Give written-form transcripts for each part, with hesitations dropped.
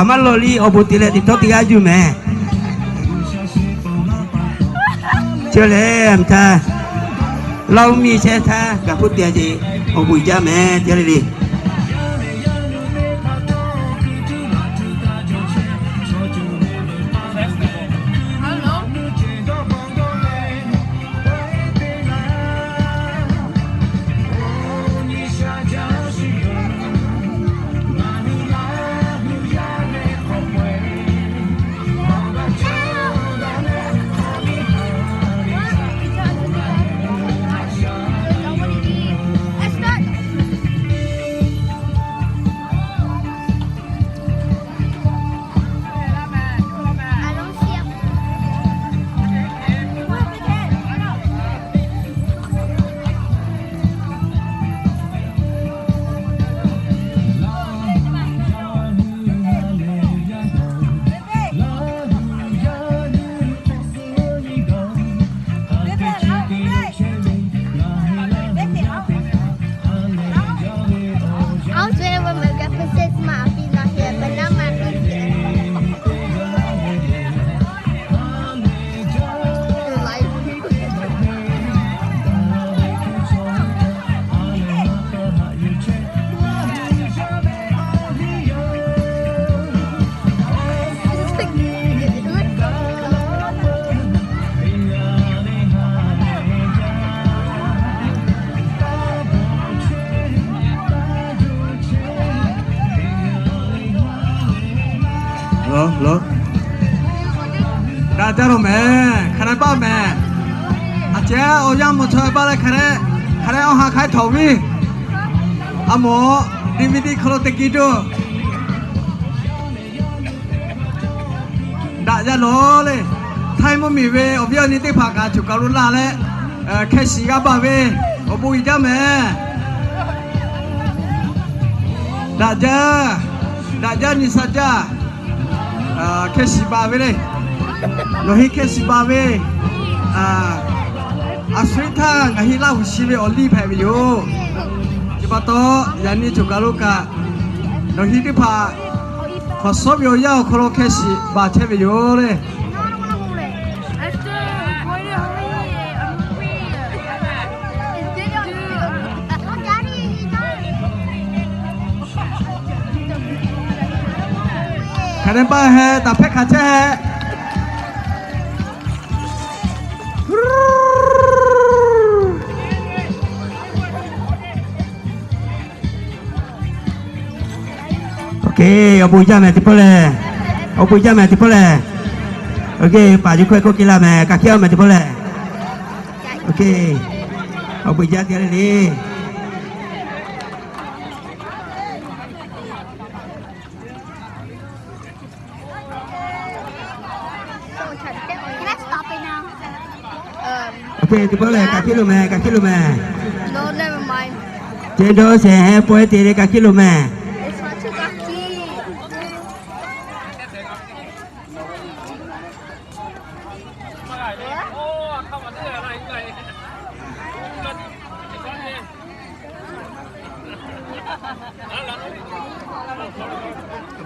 Maloli obutile di toti ajume. Chole amta lau mi che tha cả phút tia gì obui cha mẹ chơi đi. lo đã cho rồi mẹ khả năng ba mẹ à cha ôi giang một trời ba lại khả năng ông hàng khai thầu đi à mỏ DVD khâu tê kí đó đã ra loเลยthay mà mi về ở bây giờ ní tê phá cả chụp cả luôn là đấy khai sĩ cả ba về ở bùi cha mẹ đã ra ní sa cha khai sĩ ba về đây lo hi khai sĩ ba về suy thang hi lao xí về ở đi phải về yo chỉ bắt to giờ ní chụp cả luôn cả lo hi tê phá khó sốp yo yao khó khai sĩ ba chế về yo đấy khả năng ba hè tập phép khả chế hè ok ông bùi cha mẹ tiếp lên ông bùi cha mẹ tiếp lên ok bà chú quay cô kia là mẹ cả kia mẹ tiếp lên ok ông bùi cha kia đi ok tiếp lên cả kia luôn mẹ No, never mind. trên đó sẽ quay tiền cả kia luôn mẹ It's not too lucky.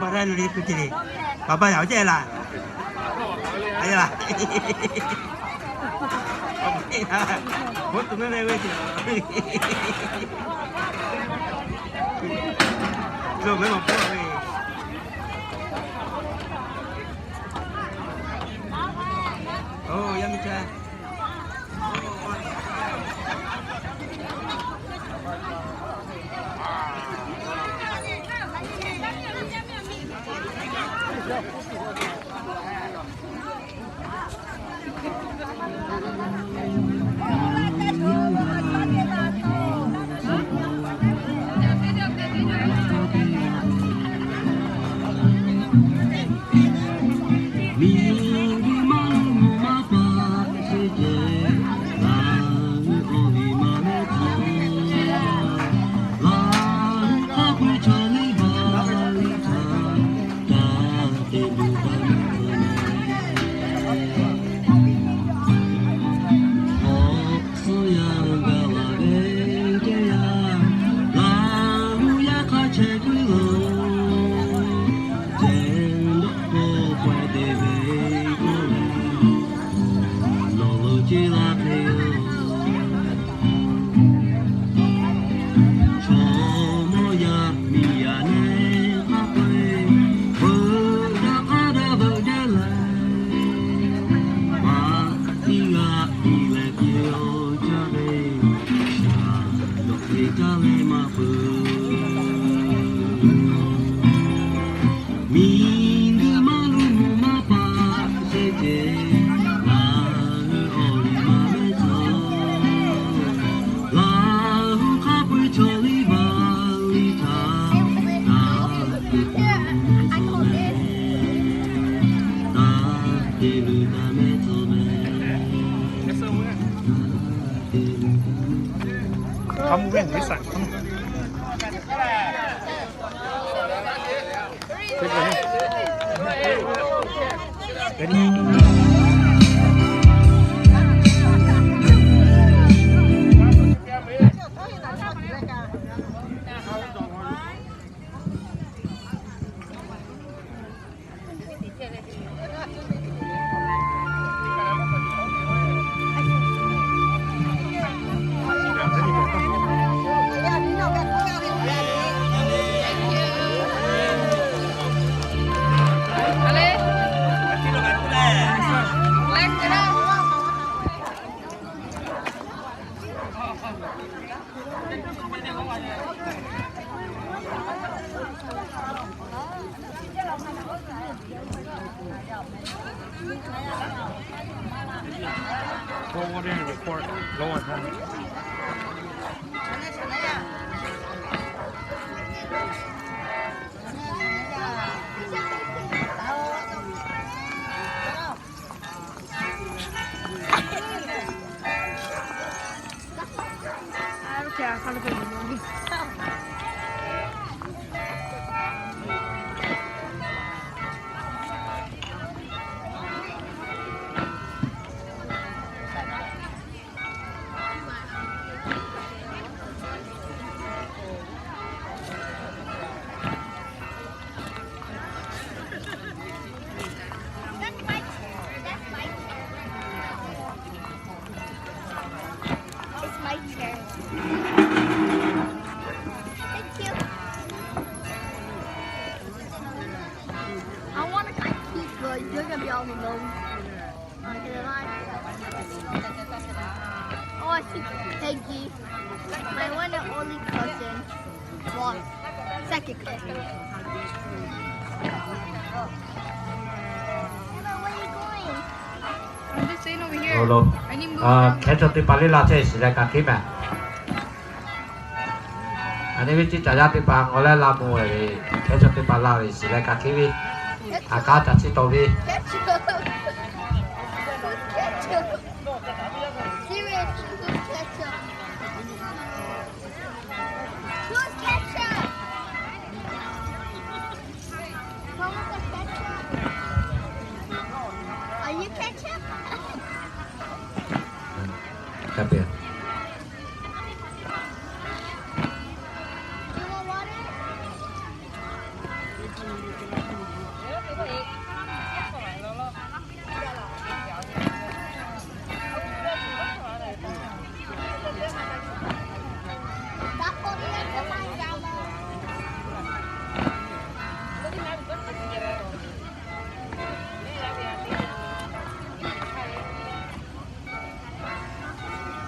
bà ra đi tôi chỉ bà giỏi chơi là ai là bố tụi nó đây với chị rồi mấy một phút rồi oh yummy cha 한국엔 왜 쌀? 这边 record 老晚上。 I don't care. I can't play the movie. It's my turn. Thank you. I want to keep, but you're gonna be all alone. Oh, I see Peggy, my one and only cousin. Well, second cousin. Emma, where are you going? I'm just staying over here. Hello. I need to move around. 開咗啲把呢喇車時咧架 K 咩？อันนี้วิจิจ่าย啲把我咧拉冇嚟開咗啲把拉嚟時咧架 K 位，大家就知道啲。 Ketchup. Ketchup. Serious, who's ketchup? Who's ketchup? Someone said ketchup. Are you ketchup? 特別。 You want water? Stop holding it for my grandma.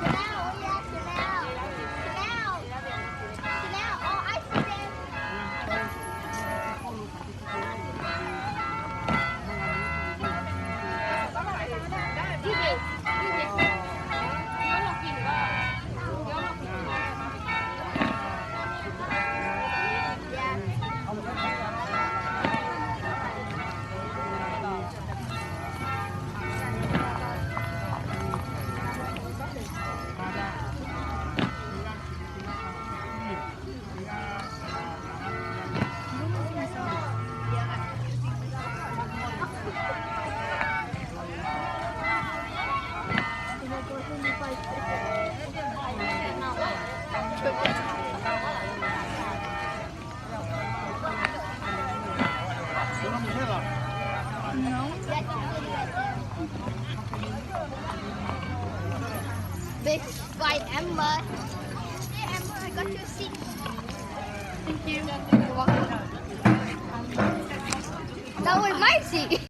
Chanel, oh yeah, Chanel. Chanel. Chanel, oh, I see them. Big by Emma. Hey Emma, I got your seat. Thank you. You're welcome. That was my seat.